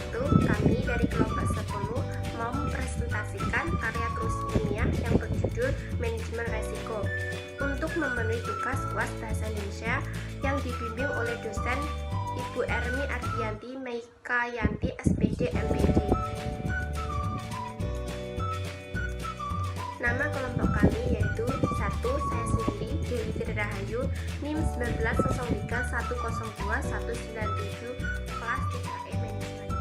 waktu, kami dari kelompok 10 mau mempresentasikan karya tulis ilmiah yang berjudul Manajemen Resiko untuk memenuhi tugas UAS Bahasa Indonesia yang dibimbing oleh dosen Ibu Ermi Ardianti Meikayanti SPD MPD. Nama kelompok kami yaitu 1. Saya sendiri, Dewi Rahayu, NIM 1903102197, kelas 3E Manajemen.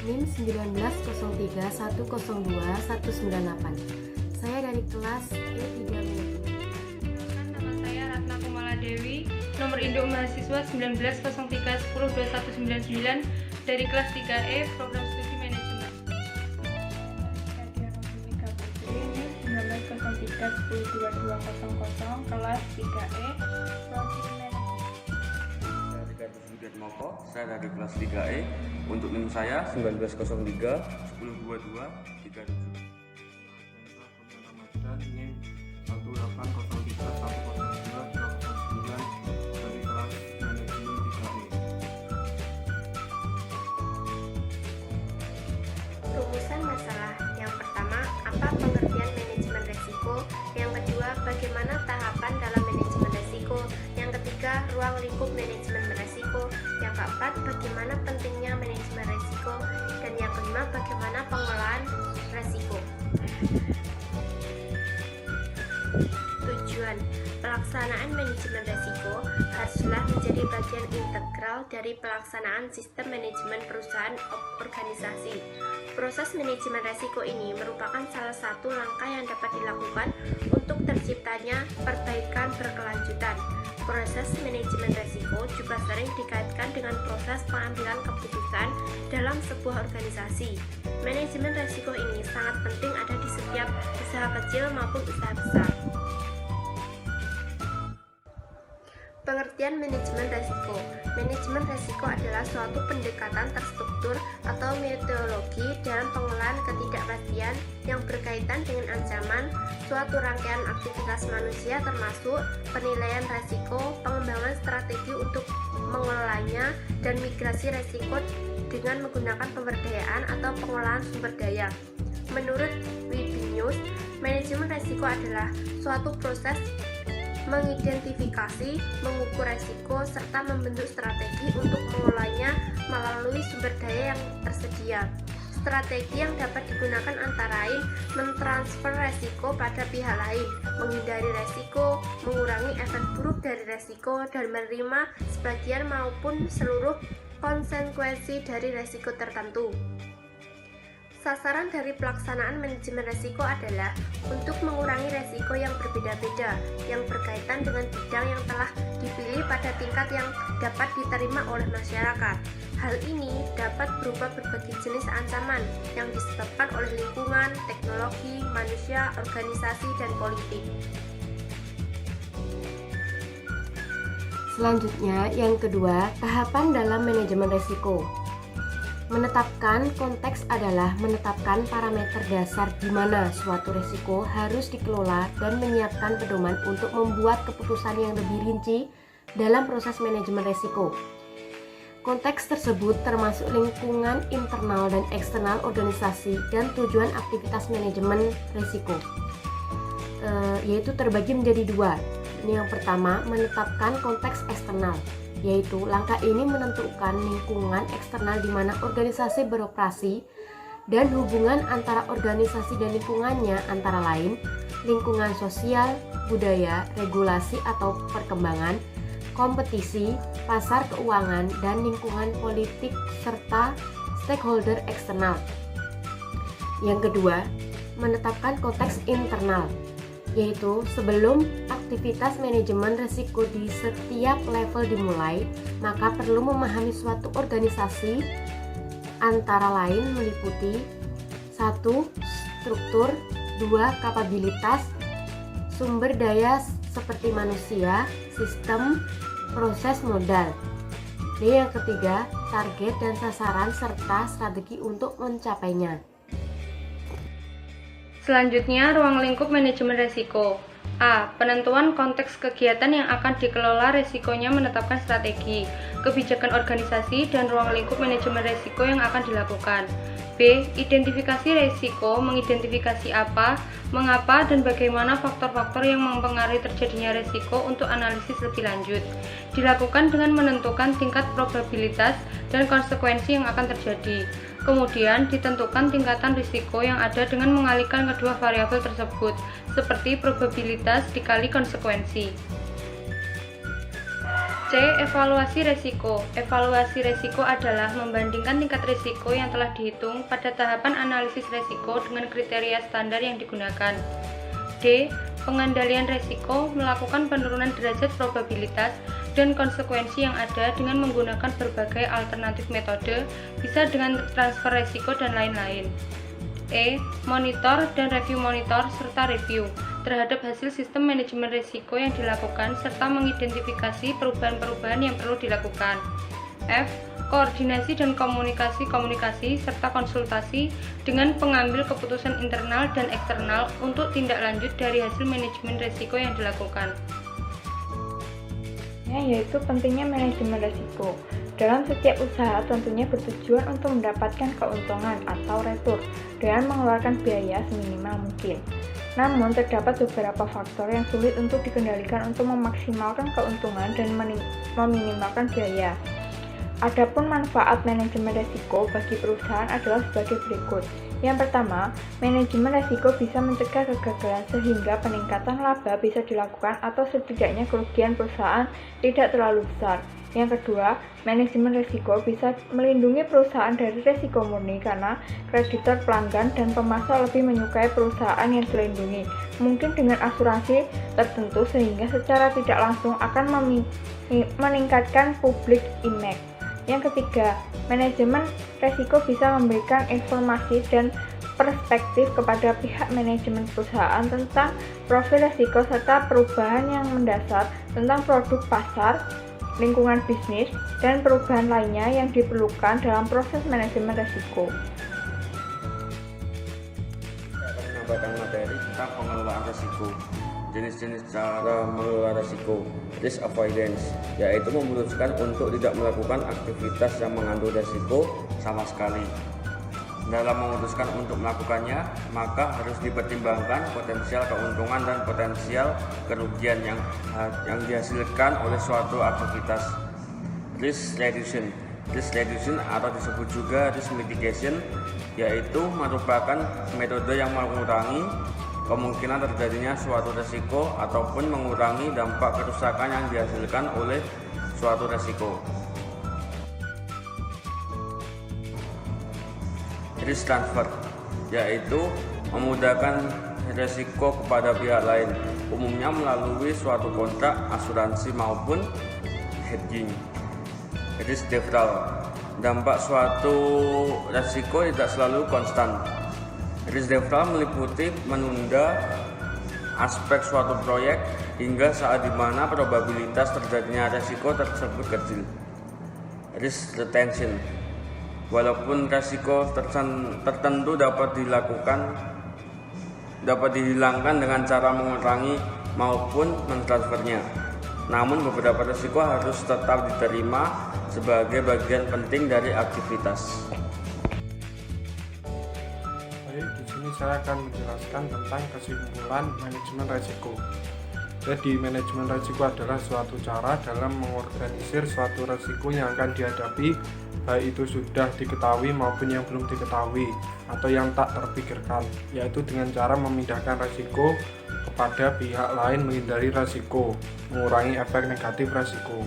NIM 1903102198. Saya dari kelas E3 Manajemen. Nama saya Ratna Kumala Dewi, nomor induk mahasiswa 1903102199 dari kelas 3E Program Studi Manajemen. Saya Novika Putri, NIM 1903102200, kelas 3E Prodi Manajemen. Saya Ricardo Sugiatmoko, saya dari kelas 3E. Untuk NIM saya 1903 1022 37. Ramadan NIM 1803102 dari kelas manajemen 3E. Rumusan masalah yang pertama, apa pengertian manajemen resiko? Yang kedua, bagaimana tahapan dalam manajemen resiko? Yang ketiga, ruang lingkup manajemen resiko. Yang keempat, bagaimana pentingnya manajemen resiko? Dan yang kelima, bagaimana pengolahan resiko? Tujuan pelaksanaan manajemen resiko haruslah menjadi bagian integral dari pelaksanaan sistem manajemen perusahaan organisasi. Proses manajemen resiko ini merupakan salah satu langkah yang dapat dilakukan untuk terciptanya perbaikan berkelanjutan. Proses manajemen resiko juga sering dikaitkan dengan proses pengambilan keputusan dalam sebuah organisasi. Manajemen resiko ini sangat penting ada di setiap usaha kecil maupun usaha besar. Pengertian manajemen resiko. Manajemen resiko adalah suatu pendekatan terstruktur atau metodologi dalam pengolahan ketidakpastian yang berkaitan dengan ancaman suatu rangkaian aktivitas manusia termasuk penilaian resiko, pengembangan strategi untuk mengelolanya, dan migrasi resiko dengan menggunakan pemberdayaan atau pengolahan sumber daya. Menurut Wibinius, manajemen resiko adalah suatu proses mengidentifikasi, mengukur resiko, serta membentuk strategi untuk mengolahnya melalui sumber daya yang tersedia. Strategi yang dapat digunakan antara lain mentransfer resiko pada pihak lain, menghindari resiko, mengurangi efek buruk dari resiko, dan menerima sebagian maupun seluruh konsekuensi dari resiko tertentu. Sasaran dari pelaksanaan manajemen resiko adalah untuk mengurangi resiko yang berbeda-beda yang berkaitan dengan bidang yang telah dipilih pada tingkat yang dapat diterima oleh masyarakat. Hal ini dapat berupa berbagai jenis ancaman yang disebabkan oleh lingkungan, teknologi, manusia, organisasi, dan politik. Selanjutnya, yang kedua, tahapan dalam manajemen resiko. Menetapkan konteks adalah menetapkan parameter dasar di mana suatu risiko harus dikelola dan menyiapkan pedoman untuk membuat keputusan yang lebih rinci dalam proses manajemen risiko. Konteks tersebut termasuk lingkungan internal dan eksternal organisasi dan tujuan aktivitas manajemen risiko, yaitu terbagi menjadi dua. Yang pertama, menetapkan konteks eksternal, yaitu langkah ini menentukan lingkungan eksternal di mana organisasi beroperasi dan hubungan antara organisasi dan lingkungannya, antara lain lingkungan sosial, budaya, regulasi atau perkembangan, kompetisi, pasar keuangan, dan lingkungan politik serta stakeholder eksternal. Yang kedua, menetapkan konteks internal, yaitu sebelum aktivitas manajemen risiko di setiap level dimulai, maka perlu memahami suatu organisasi, antara lain meliputi 1. Struktur, 2. Kapabilitas, sumber daya seperti manusia, sistem, proses modal. Dan yang ketiga, target dan sasaran serta strategi untuk mencapainya. Selanjutnya, ruang lingkup manajemen resiko. A. Penentuan konteks kegiatan yang akan dikelola, resikonya menetapkan strategi. kebijakan organisasi, dan ruang lingkup manajemen risiko yang akan dilakukan. B. Identifikasi risiko, mengidentifikasi apa, mengapa, dan bagaimana faktor-faktor yang mempengaruhi terjadinya risiko untuk analisis lebih lanjut. Dilakukan dengan menentukan tingkat probabilitas dan konsekuensi yang akan terjadi. Kemudian ditentukan tingkatan risiko yang ada dengan mengalihkan kedua variabel tersebut, seperti probabilitas dikali konsekuensi. C. Evaluasi risiko. Evaluasi risiko adalah membandingkan tingkat risiko yang telah dihitung pada tahapan analisis risiko dengan kriteria standar yang digunakan. D. Pengendalian risiko, melakukan penurunan derajat probabilitas dan konsekuensi yang ada dengan menggunakan berbagai alternatif metode, bisa dengan transfer risiko dan lain-lain. E. Monitor dan review monitor serta review terhadap hasil sistem manajemen risiko yang dilakukan serta mengidentifikasi perubahan-perubahan yang perlu dilakukan. F. Koordinasi dan komunikasi serta konsultasi dengan pengambil keputusan internal dan eksternal untuk tindak lanjut dari hasil manajemen risiko yang dilakukan. Yaitu pentingnya manajemen risiko. Dalam setiap usaha tentunya bertujuan untuk mendapatkan keuntungan atau return dengan mengeluarkan biaya seminimal mungkin. Namun, terdapat beberapa faktor yang sulit untuk dikendalikan untuk memaksimalkan keuntungan dan meminimalkan biaya. Adapun manfaat manajemen risiko bagi perusahaan adalah sebagai berikut. Yang pertama, manajemen risiko bisa mencegah kegagalan sehingga peningkatan laba bisa dilakukan atau setidaknya kerugian perusahaan tidak terlalu besar. Yang kedua, manajemen risiko bisa melindungi perusahaan dari risiko murni karena kreditor, pelanggan, dan pemasok lebih menyukai perusahaan yang dilindungi, mungkin dengan asuransi tertentu sehingga secara tidak langsung akan meningkatkan public image. Yang ketiga, manajemen risiko bisa memberikan informasi dan perspektif kepada pihak manajemen perusahaan tentang profil risiko serta perubahan yang mendasar tentang produk pasar, lingkungan bisnis, dan perubahan lainnya yang diperlukan dalam proses manajemen risiko. Saya akan menambahkan materi tentang pengelolaan risiko. Jenis-jenis cara mengelola risiko, risk avoidance, yaitu memutuskan untuk tidak melakukan aktivitas yang mengandung risiko sama sekali. Dalam memutuskan untuk melakukannya, maka harus dipertimbangkan potensial keuntungan dan potensial kerugian yang dihasilkan oleh suatu aktivitas. Risk reduction. Risk reduction atau disebut juga risk mitigation, yaitu merupakan metode yang mengurangi kemungkinan terjadinya suatu risiko ataupun mengurangi dampak kerusakan yang dihasilkan oleh suatu risiko. Risk transfer, yaitu memudahkan risiko kepada pihak lain, umumnya melalui suatu kontrak, asuransi maupun hedging. Risk deferral, dampak suatu risiko tidak selalu konstan. Risk deferral meliputi menunda aspek suatu proyek hingga saat di mana probabilitas terjadinya risiko tersebut kecil. Risk retention, walaupun risiko tertentu dapat dihilangkan dengan cara mengurangi maupun mentransfernya, namun beberapa risiko harus tetap diterima sebagai bagian penting dari aktivitas. Di sini saya akan menjelaskan tentang kesimpulan manajemen risiko. Jadi, manajemen risiko adalah suatu cara dalam mengorganisir suatu risiko yang akan dihadapi, baik itu sudah diketahui maupun yang belum diketahui atau yang tak terpikirkan, yaitu dengan cara memindahkan risiko kepada pihak lain, menghindari risiko, mengurangi efek negatif risiko.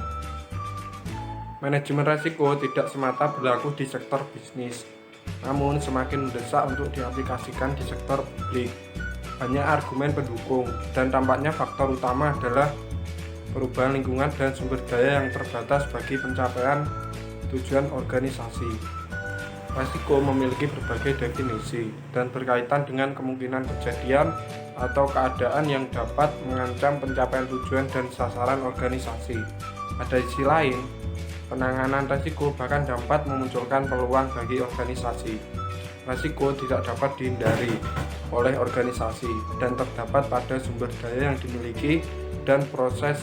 Manajemen risiko tidak semata berlaku di sektor bisnis, namun semakin mendesak untuk diaplikasikan di sektor publik. Banyak argumen pendukung, dan tampaknya faktor utama adalah perubahan lingkungan dan sumber daya yang terbatas bagi pencapaian tujuan organisasi. Risiko memiliki berbagai definisi dan berkaitan dengan kemungkinan kejadian atau keadaan yang dapat mengancam pencapaian tujuan dan sasaran organisasi. Pada sisi lain, penanganan risiko bahkan dapat memunculkan peluang bagi organisasi. Risiko tidak dapat dihindari oleh organisasi dan terdapat pada sumber daya yang dimiliki dan proses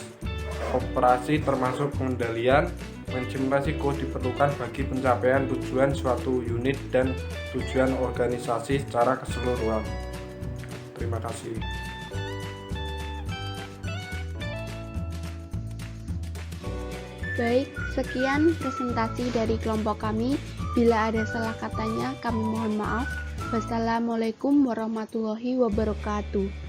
operasi termasuk pengendalian, Manajemen resiko diperlukan bagi pencapaian tujuan suatu unit dan tujuan organisasi secara keseluruhan. Terima kasih. Baik, sekian presentasi dari kelompok kami. Bila ada salah katanya, kami mohon maaf. Wassalamualaikum warahmatullahi wabarakatuh.